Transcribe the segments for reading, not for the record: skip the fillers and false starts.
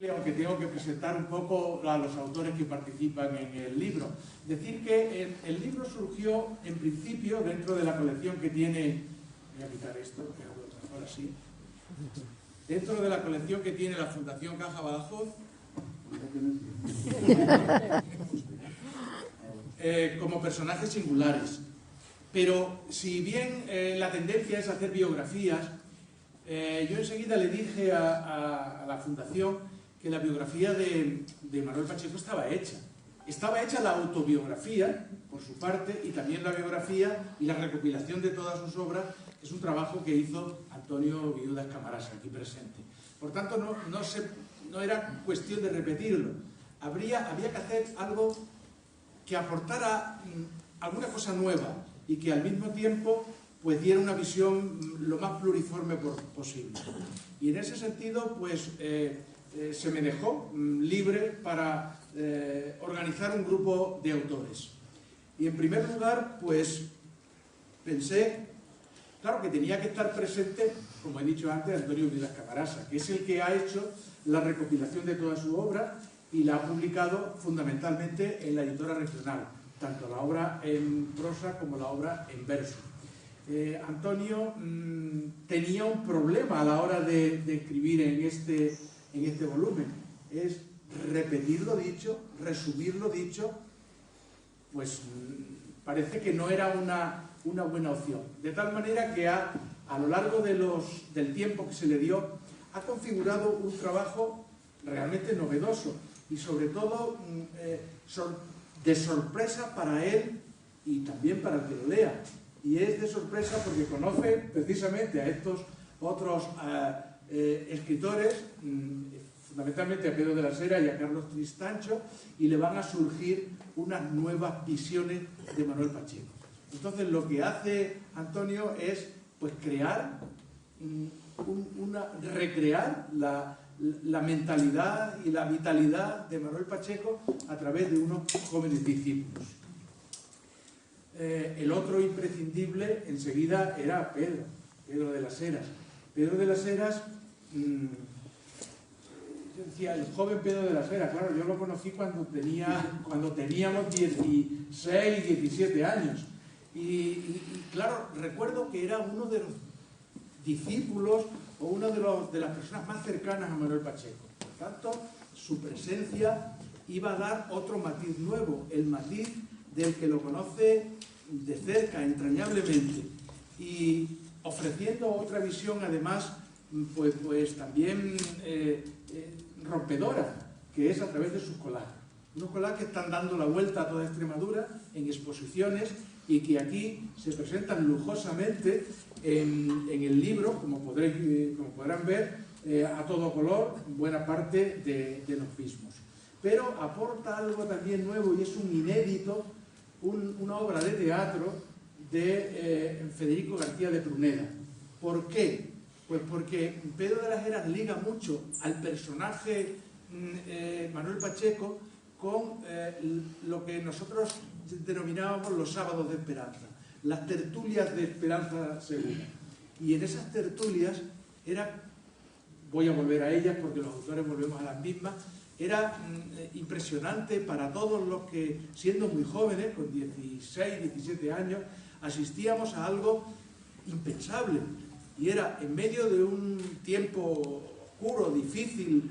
Aunque tengo que presentar un poco a los autores que participan en el libro. Decir que el libro surgió en principio dentro de la colección que tiene... Voy a quitar esto, ahora sí. Dentro de la colección que tiene la Fundación Caja Badajoz, como personajes singulares. Pero si bien la tendencia es hacer biografías, yo enseguida le dije a la Fundación que la biografía de Manuel Pacheco estaba hecha. Estaba hecha la autobiografía, por su parte, y también la biografía y la recopilación de todas sus obras, que es un trabajo que hizo Antonio Viudas Camarasa, aquí presente. Por tanto, no era cuestión de repetirlo. Había que hacer algo que aportara alguna cosa nueva y que al mismo tiempo pues diera una visión lo más pluriforme posible. Y en ese sentido, pues... se me dejó libre para organizar un grupo de autores. Y en primer lugar, pues pensé, claro que tenía que estar presente, como he dicho antes, Antonio Viudas Camarasa, que es el que ha hecho la recopilación de toda su obra y la ha publicado fundamentalmente en la editora regional, tanto la obra en prosa como la obra en verso. Antonio tenía un problema a la hora de escribir en este volumen, es repetir lo dicho, resumir lo dicho, pues parece que no era una buena opción. De tal manera que a lo largo del tiempo que se le dio, ha configurado un trabajo realmente novedoso y sobre todo de sorpresa para él y también para el que lo lea. Y es de sorpresa porque conoce precisamente a estos otros escritores, fundamentalmente a Pedro de la Sera y a Carlos Tristancho, y le van a surgir unas nuevas visiones de Manuel Pacheco. Entonces lo que hace Antonio es pues crear, recrear la mentalidad y la vitalidad de Manuel Pacheco a través de unos jóvenes discípulos. El otro imprescindible enseguida era Pedro de las Heras. Pedro de las Heras, yo decía, el joven Pedro de las Heras, claro, yo lo conocí cuando teníamos 16, 17 años. Y claro, recuerdo que era uno de los discípulos o una de las personas más cercanas a Manuel Pacheco. Por tanto, su presencia iba a dar otro matiz nuevo, el matiz del que lo conoce de cerca, entrañablemente, y ofreciendo otra visión, además, pues también rompedora, que es a través de sus collages. Unos collages que están dando la vuelta a toda Extremadura en exposiciones y que aquí se presentan lujosamente en el libro, como podrán ver, a todo color, buena parte de los mismos. Pero aporta algo también nuevo y es un inédito, una obra de teatro de Federico García de Pruneda. ¿Por qué? Pues porque Pedro de las Heras liga mucho al personaje Manuel Pacheco con lo que nosotros denominábamos los sábados de esperanza, las tertulias de Esperanza Segura. Y en esas tertulias voy a volver a ellas porque los autores volvemos a las mismas, era impresionante para todos los que, siendo muy jóvenes, con 16, 17 años, asistíamos a algo impensable. Y era en medio de un tiempo oscuro, difícil,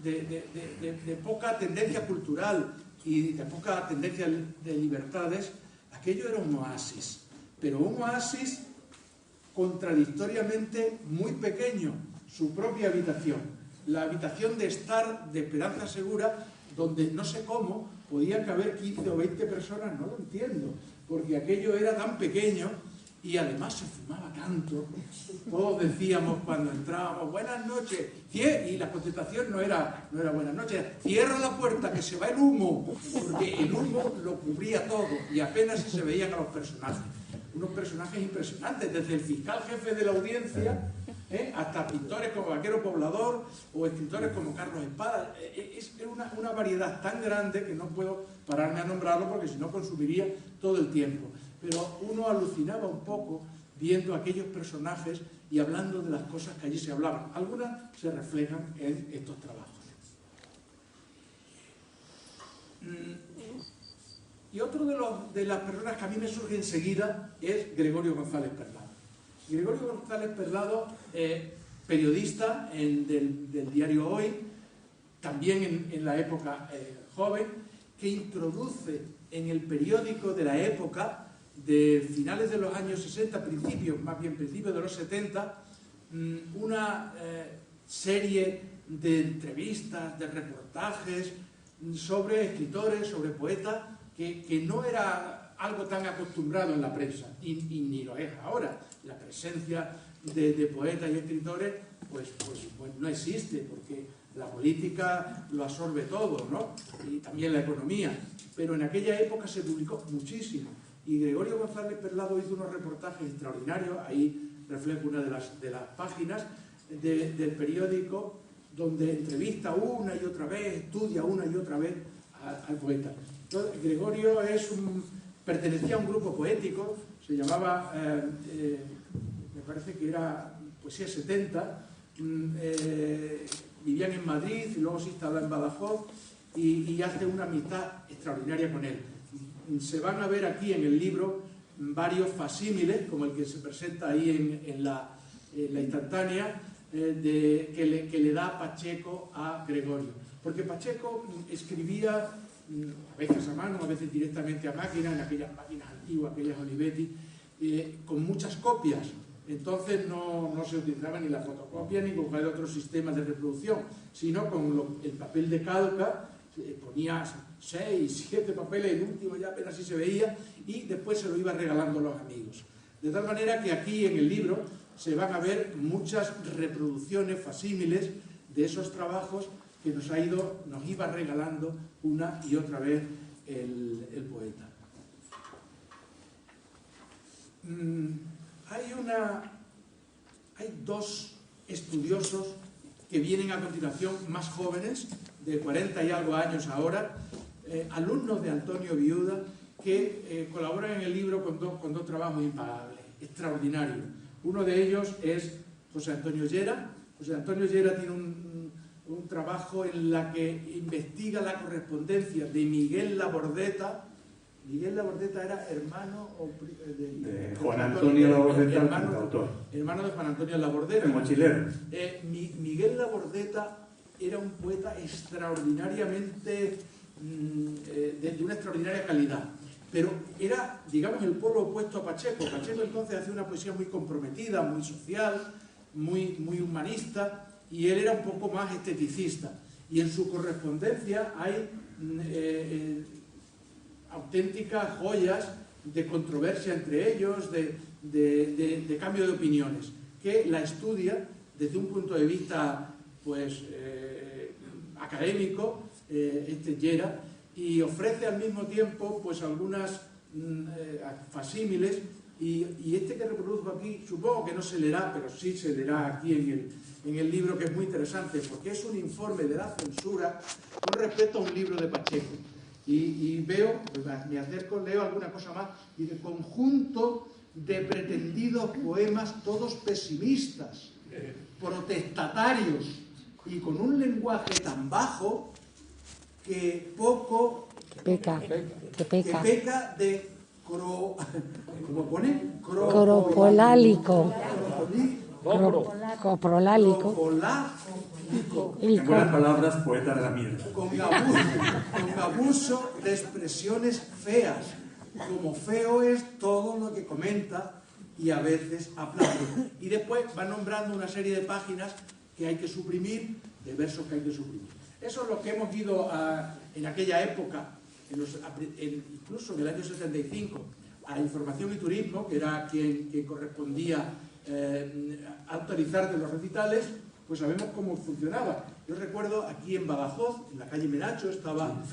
de poca tendencia cultural y de poca tendencia de libertades, aquello era un oasis. Pero un oasis contradictoriamente muy pequeño, su propia habitación. La habitación de estar de Esperanza Segura, donde no sé cómo podían caber 15 o 20 personas, no lo entiendo, porque aquello era tan pequeño y además se fumaba tanto. Todos decíamos cuando entrábamos, buenas noches, y la contestación no era buenas noches, era, cierra la puerta que se va el humo, porque el humo lo cubría todo y apenas se veían a los personajes. Unos personajes impresionantes, desde el fiscal jefe de la audiencia, hasta pintores como Vaquero Poblador o escritores como Carlos Espada. Es una variedad tan grande que no puedo pararme a nombrarlo porque si no consumiría todo el tiempo. Pero uno alucinaba un poco viendo aquellos personajes y hablando de las cosas que allí se hablaban. Algunas se reflejan en estos trabajos. Y otro de las personas que a mí me surge enseguida es Gregorio González Perlado. Gregorio González Perlado, periodista del diario Hoy, también en la época joven, que introduce en el periódico de la época, de finales de los años 60, principios de los 70, una serie de entrevistas, de reportajes sobre escritores, sobre poetas, que no era algo tan acostumbrado en la prensa, y ni lo es ahora. La presencia de poetas y escritores pues no existe, porque la política lo absorbe todo, ¿no? Y también la economía. Pero en aquella época se publicó muchísimo. Y Gregorio González Perlado hizo unos reportajes extraordinarios, ahí reflejo una de las páginas del periódico, donde entrevista una y otra vez, estudia una y otra vez al poeta. Entonces, Gregorio pertenecía a un grupo poético, se llamaba, me parece que era Poesía 70, vivían en Madrid y luego se instaló en Badajoz y hace una amistad extraordinaria con él. Se van a ver aquí en el libro varios facímiles, como el que se presenta ahí en la instantánea, que le da Pacheco a Gregorio. Porque Pacheco escribía a veces a mano, a veces directamente a máquina, en aquellas máquinas antiguas, aquellas Olivetti, con muchas copias. Entonces no se utilizaba ni la fotocopia ni cualquier otro sistema de reproducción, sino con el papel de calca, ponía 6, 7 papeles, el último ya apenas sí se veía, y después se lo iba regalando a los amigos. De tal manera que aquí en el libro se van a ver muchas reproducciones, facímiles, de esos trabajos que nos iba regalando una y otra vez el poeta. Hay dos estudiosos que vienen a continuación, más jóvenes, de 40 y algo años ahora, alumnos de Antonio Viuda, que colaboran en el libro con dos trabajos impagables, extraordinarios. Uno de ellos es José Antonio Llera. José Antonio Llera tiene un trabajo en la que investiga la correspondencia de Miguel Labordeta. Miguel Labordeta era hermano de Juan Antonio Labordeta, el cantautor. Hermano de Juan Antonio Labordeta. El mochilero. Miguel Labordeta era un poeta extraordinariamente, de una extraordinaria calidad. Pero era, digamos, el polo opuesto a Pacheco. Pacheco entonces hacía una poesía muy comprometida, muy social, muy humanista, y él era un poco más esteticista. Y en su correspondencia hay auténticas joyas de controversia entre ellos, de cambio de opiniones, que la estudia desde un punto de vista pues académico, Llera, y ofrece al mismo tiempo pues algunas facímiles, y este que reproduzco aquí supongo que no se leerá, pero sí se leerá aquí en el libro, que es muy interesante porque es un informe de la censura con respecto a un libro de Pacheco. Y veo, me acerco, leo alguna cosa más, y de conjunto de pretendidos poemas todos pesimistas, protestatarios, y con un lenguaje tan bajo que poco... peca de ¿cómo pone? Cropolálico. Coprolálico. En buenas palabras, poeta de la mierda. Con abuso de expresiones feas. Como feo es todo lo que comenta y a veces aplaude. Y después va nombrando una serie de páginas que hay que suprimir, de versos que hay que suprimir. Eso es lo que hemos ido en aquella época, incluso en el año 75, a Información y Turismo, que era quien correspondía autorizar de los recitales, pues sabemos cómo funcionaba. Yo recuerdo aquí en Badajoz, en la calle Menacho, estaba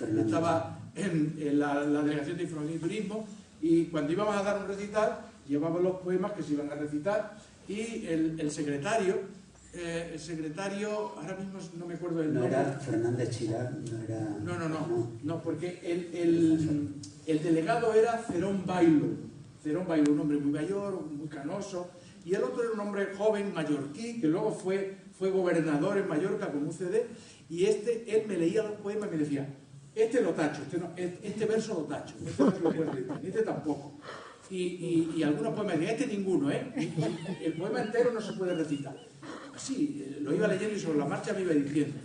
en la Delegación de Información y Turismo, y cuando íbamos a dar un recital, llevaban los poemas que se iban a recitar, y el secretario, ahora mismo no me acuerdo del nombre. No era Fernández Chirac, no era... No, porque el delegado era Cerón Bailo, un hombre muy mayor, muy canoso, y el otro era un hombre joven, mallorquí, que luego fue gobernador en Mallorca con UCD, y él me leía los poemas y me decía, este lo tacho, este verso lo tacho, este no se lo puede recitar, este tampoco. Y algunos poemas decían, este ninguno, ¿eh? Y el poema entero no se puede recitar. Así, lo iba leyendo y sobre la marcha me iba diciendo.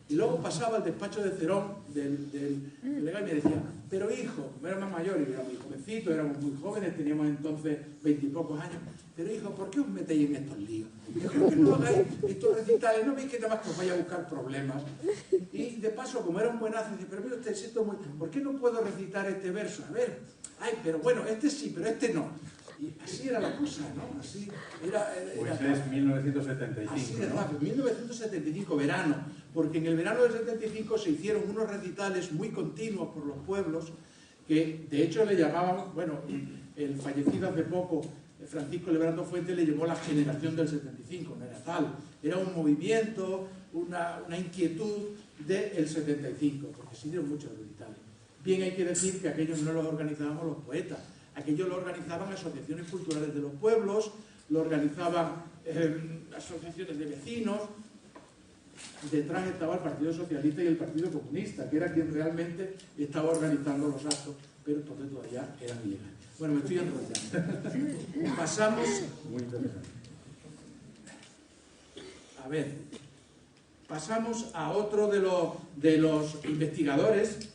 Y luego pasaba al despacho de Cerón, del delegado, y me decía, pero hijo, era más mayor y era muy jovencito, éramos muy jóvenes, teníamos entonces 20 y pocos años, pero hijo, ¿por qué os metéis en estos líos? Yo creo que no hagáis estos recitales, no veis que nada más que os vaya a buscar problemas. Y de paso, como era un buenazo, dice, pero mira usted, siento muy... ¿por qué no puedo recitar este verso? A ver, ay, pero bueno, este sí, pero este no. Y así era la cosa, ¿no? Así era pues es 1975, así era, ¿no? 1975, verano, porque en el verano del 75 se hicieron unos recitales muy continuos por los pueblos, que de hecho le llamaban, bueno, el fallecido hace poco, Francisco Lebrando Fuentes, le llamó la generación del 75, no era tal, era un movimiento, una inquietud del 75, porque se hicieron muchos recitales. Bien, hay que decir que aquellos no los organizábamos los poetas, aquello lo organizaban asociaciones culturales de los pueblos, lo organizaban asociaciones de vecinos. Detrás estaba el Partido Socialista y el Partido Comunista, que era quien realmente estaba organizando los actos, pero entonces todavía eran ilegales. Bueno, me estoy enrollando. Pasamos... Muy interesante. A ver, pasamos a otro de los investigadores,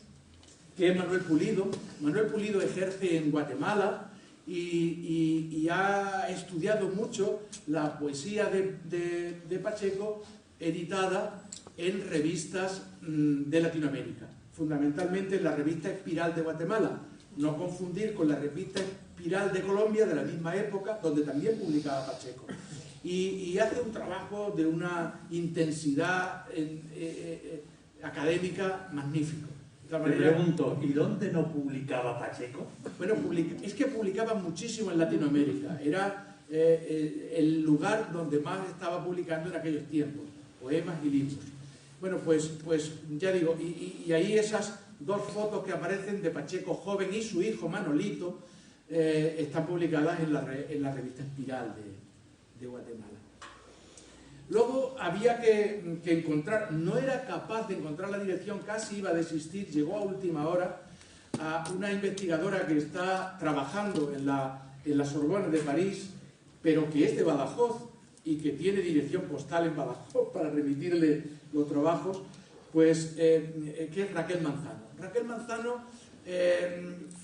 que es Manuel Pulido. Manuel Pulido ejerce en Guatemala y ha estudiado mucho la poesía de Pacheco, editada en revistas de Latinoamérica, fundamentalmente en la revista Espiral de Guatemala, no confundir con la revista Espiral de Colombia de la misma época, donde también publicaba Pacheco. Y hace un trabajo de una intensidad académica magnífico. Te pregunto, ¿y dónde no publicaba Pacheco? Bueno, es que publicaba muchísimo en Latinoamérica. Era el lugar donde más estaba publicando en aquellos tiempos, poemas y libros. Bueno, pues ya digo, y ahí esas dos fotos que aparecen de Pacheco joven y su hijo Manolito están publicadas en la revista Espiral de Guatemala. Luego había que encontrar, no era capaz de encontrar la dirección, casi iba a desistir, llegó a última hora a una investigadora que está trabajando en la Sorbona de París, pero que es de Badajoz y que tiene dirección postal en Badajoz para remitirle los trabajos, pues que es Raquel Manzano. Raquel Manzano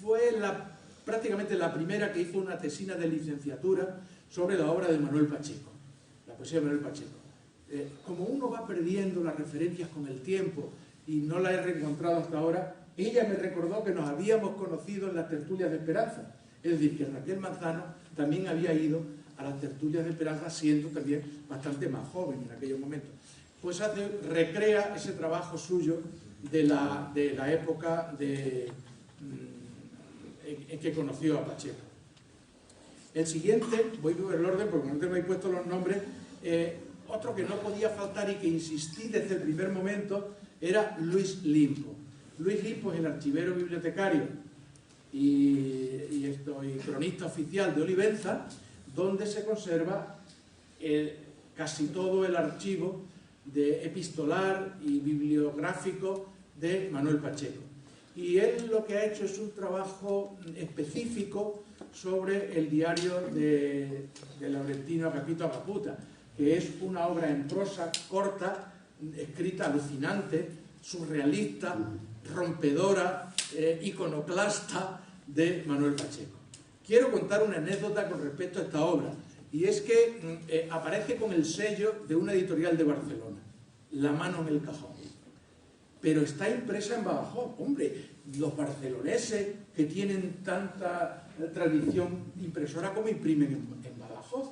fue prácticamente la primera que hizo una tesina de licenciatura sobre la obra de Manuel Pacheco, la poesía de Manuel Pacheco. Como uno va perdiendo las referencias con el tiempo y no la he reencontrado hasta ahora, ella me recordó que nos habíamos conocido en las tertulias de Esperanza. Es decir, que Raquel Manzano también había ido a las tertulias de Esperanza, siendo también bastante más joven en aquellos momentos. Pues recrea ese trabajo suyo de la época en que conoció a Pacheco. El siguiente, voy por el orden porque no te me he puesto los nombres, otro que no podía faltar y que insistí desde el primer momento era Luis Limpo. Luis Limpo es el archivero bibliotecario y cronista oficial de Olivenza, donde se conserva casi todo el archivo epistolar y bibliográfico de Manuel Pacheco. Y él lo que ha hecho es un trabajo específico sobre el diario de Laurentino Agapito Agaputa, que es una obra en prosa corta, escrita alucinante, surrealista, rompedora, iconoclasta de Manuel Pacheco. Quiero contar una anécdota con respecto a esta obra, y es que aparece con el sello de una editorial de Barcelona, La mano en el cajón, pero está impresa en Badajoz. Hombre, los barceloneses que tienen tanta tradición impresora, como imprimen en Badajoz.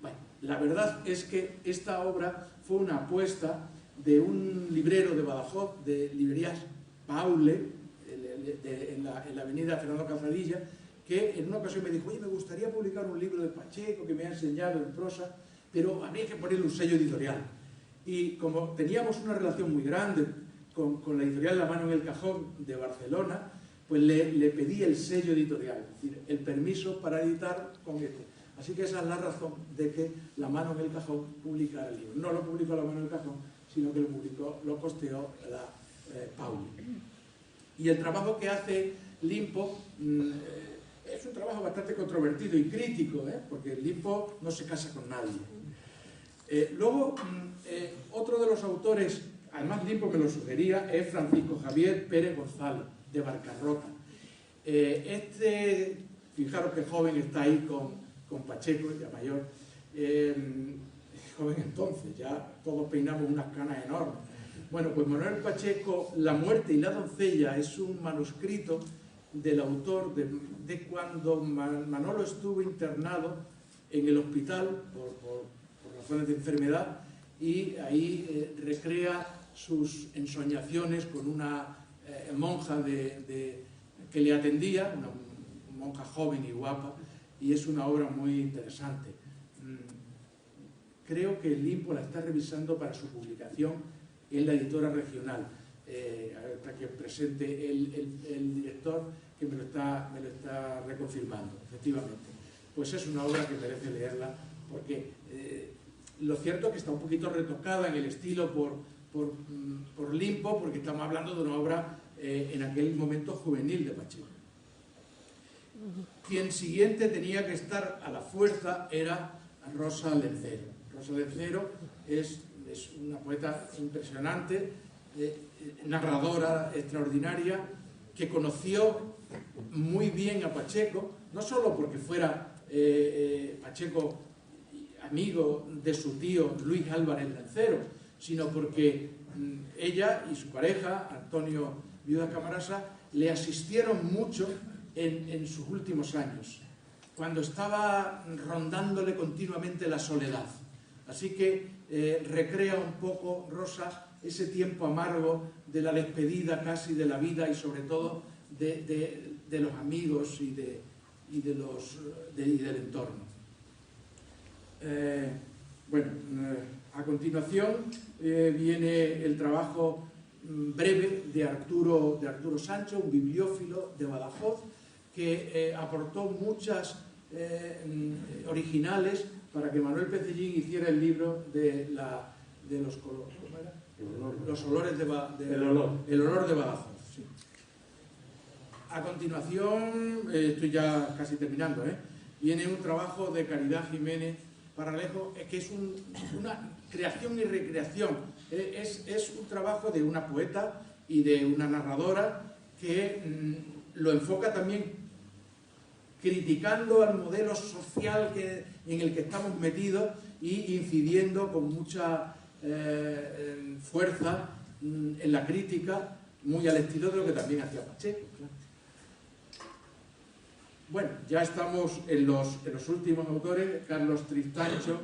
Bueno, la verdad es que esta obra fue una apuesta de un librero de Badajoz, de librerías Paule, en la avenida Fernando Calzadilla, que en una ocasión me dijo, oye, me gustaría publicar un libro de Pacheco que me ha enseñado en prosa, pero habría que ponerle un sello editorial. Y como teníamos una relación muy grande con la editorial La mano en el cajón de Barcelona, pues le pedí el sello editorial, es decir, el permiso para editar con este. Así que esa es la razón de que La mano en el cajón publicara el libro. No lo publicó La mano en el cajón, sino que lo costeó la Pauli. Y el trabajo que hace Limpo es un trabajo bastante controvertido y crítico, porque Limpo no se casa con nadie. Luego, otro de los autores, además Limpo me lo sugería, es Francisco Javier Pérez González, de Barcarrota. Fijaros que joven está ahí con Pacheco, ya mayor, joven entonces, ya todos peinamos unas canas enormes. Bueno, pues Manuel Pacheco, La muerte y la doncella, es un manuscrito del autor de cuando Manolo estuvo internado en el hospital por razones de enfermedad, y ahí recrea sus ensoñaciones con una monja que le atendía, una monja joven y guapa, y es una obra muy interesante. Creo que el Limpo la está revisando para su publicación en la editora regional. Hasta que presente el director, que me lo está reconfirmando, efectivamente. Pues es una obra que merece leerla, porque lo cierto es que está un poquito retocada en el estilo por Limpo, porque estamos hablando de una obra en aquel momento juvenil de Pacheco. Quien siguiente tenía que estar a la fuerza era Rosa Lencero. Rosa Lencero es una poeta impresionante, narradora extraordinaria, que conoció muy bien a Pacheco, no solo porque fuera Pacheco amigo de su tío Luis Álvarez Lencero, sino porque ella y su pareja, Antonio Viuda Camarasa, le asistieron mucho en sus últimos años, cuando estaba rondándole continuamente la soledad. Así que recrea un poco, Rosa, ese tiempo amargo de la despedida casi de la vida, y sobre todo de los amigos y del entorno. A continuación viene el trabajo breve de Arturo Sancho, un bibliófilo de Badajoz, que aportó muchas originales para que Manuel Pecellín hiciera el libro de los colores. ¿Cómo era? Los olores el olor de Badajoz. Sí. A continuación, estoy ya casi terminando, viene un trabajo de Caridad Jiménez Paralejo, que es una creación y recreación. Es un trabajo de una poeta y de una narradora que lo enfoca también criticando al modelo social en el que estamos metidos y incidiendo con mucha fuerza en la crítica, muy al estilo de lo que también hacía Pacheco. Claro. Bueno, ya estamos en los últimos autores. Carlos Tristancho,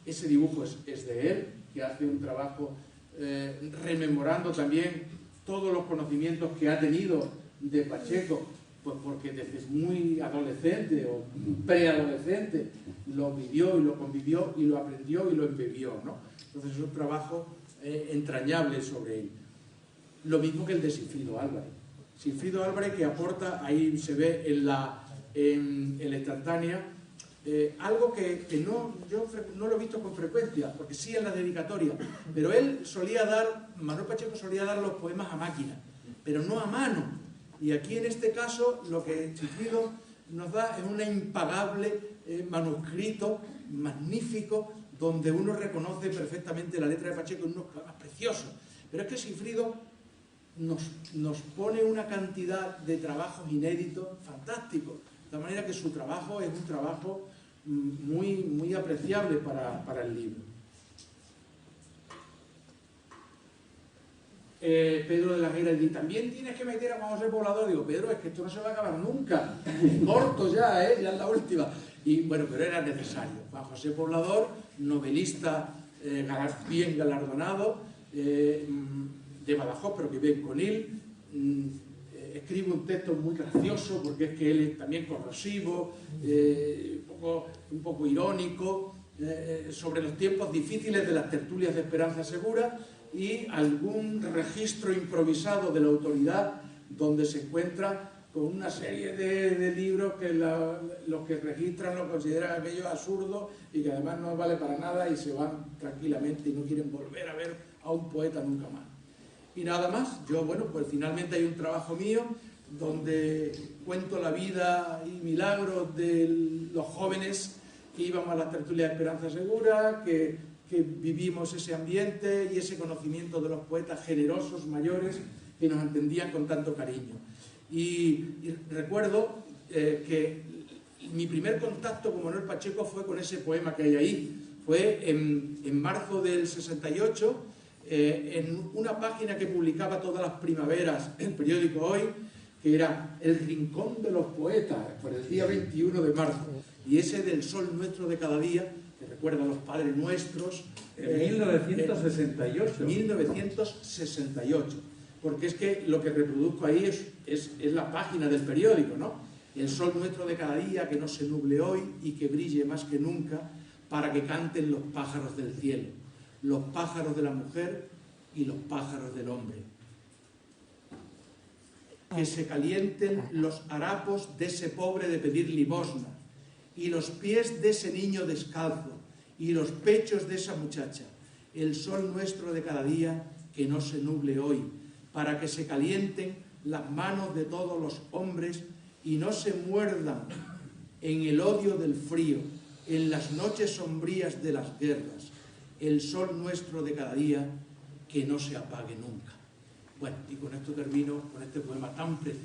ese dibujo es de él, que hace un trabajo rememorando también todos los conocimientos que ha tenido de Pacheco, pues porque desde muy adolescente o preadolescente lo vivió y lo convivió y lo aprendió y lo embebió, ¿no? Entonces es un trabajo entrañable sobre él. Lo mismo que el de Sinfrido Álvarez. Sinfrido Álvarez, que aporta, ahí se ve en la instantánea, algo que yo no lo he visto con frecuencia, porque sí en la dedicatoria, pero Manuel Pacheco solía dar los poemas a máquina, pero no a mano. Y aquí en este caso lo que Sinfrido nos da es un impagable manuscrito magnífico, donde uno reconoce perfectamente la letra de Pacheco en unos poemas preciosos. Pero es que Sinfrido nos pone una cantidad de trabajos inéditos fantásticos, de manera que su trabajo es un trabajo muy, muy apreciable para el libro. Pedro de la Guerra dice, también tienes que meter a Juan José Poblador. Digo, Pedro, es que esto no se va a acabar nunca, corto ya es la última. Y bueno, pero era necesario. Juan José Poblador, novelista bien galardonado, de Badajoz, pero que vive en Conil, escribe un texto muy gracioso, porque es que él es también corrosivo, un poco irónico, sobre los tiempos difíciles de las tertulias de Esperanza Segura, y algún registro improvisado de la autoridad donde se encuentra con una serie de libros que los que registran lo consideran aquello absurdo y que además no vale para nada y se van tranquilamente y no quieren volver a ver a un poeta nunca más. Y nada más, yo, bueno, pues finalmente hay un trabajo mío donde cuento la vida y milagros de los jóvenes que íbamos a las tertulias de Esperanza Segura, que vivimos ese ambiente y ese conocimiento de los poetas generosos, mayores, que nos entendían con tanto cariño. Y recuerdo que mi primer contacto con Manuel Pacheco fue con ese poema que hay ahí. Fue en marzo del 68, en una página que publicaba todas las primaveras el periódico Hoy, que era El Rincón de los Poetas, por el día 21 de marzo. Y ese del sol nuestro de cada día, que recuerda a los padres nuestros. En 1968. 1968. Porque es que lo que reproduzco ahí es la página del periódico, ¿no? El sol nuestro de cada día, que no se nuble hoy y que brille más que nunca, para que canten los pájaros del cielo, los pájaros de la mujer y los pájaros del hombre. Que se calienten los harapos de ese pobre de pedir limosna, y los pies de ese niño descalzo, y los pechos de esa muchacha. El sol nuestro de cada día, que no se nuble hoy, para que se calienten las manos de todos los hombres y no se muerdan en el odio del frío, en las noches sombrías de las guerras. El sol nuestro de cada día, que no se apague nunca. Bueno, y con esto termino, con este poema tan precioso.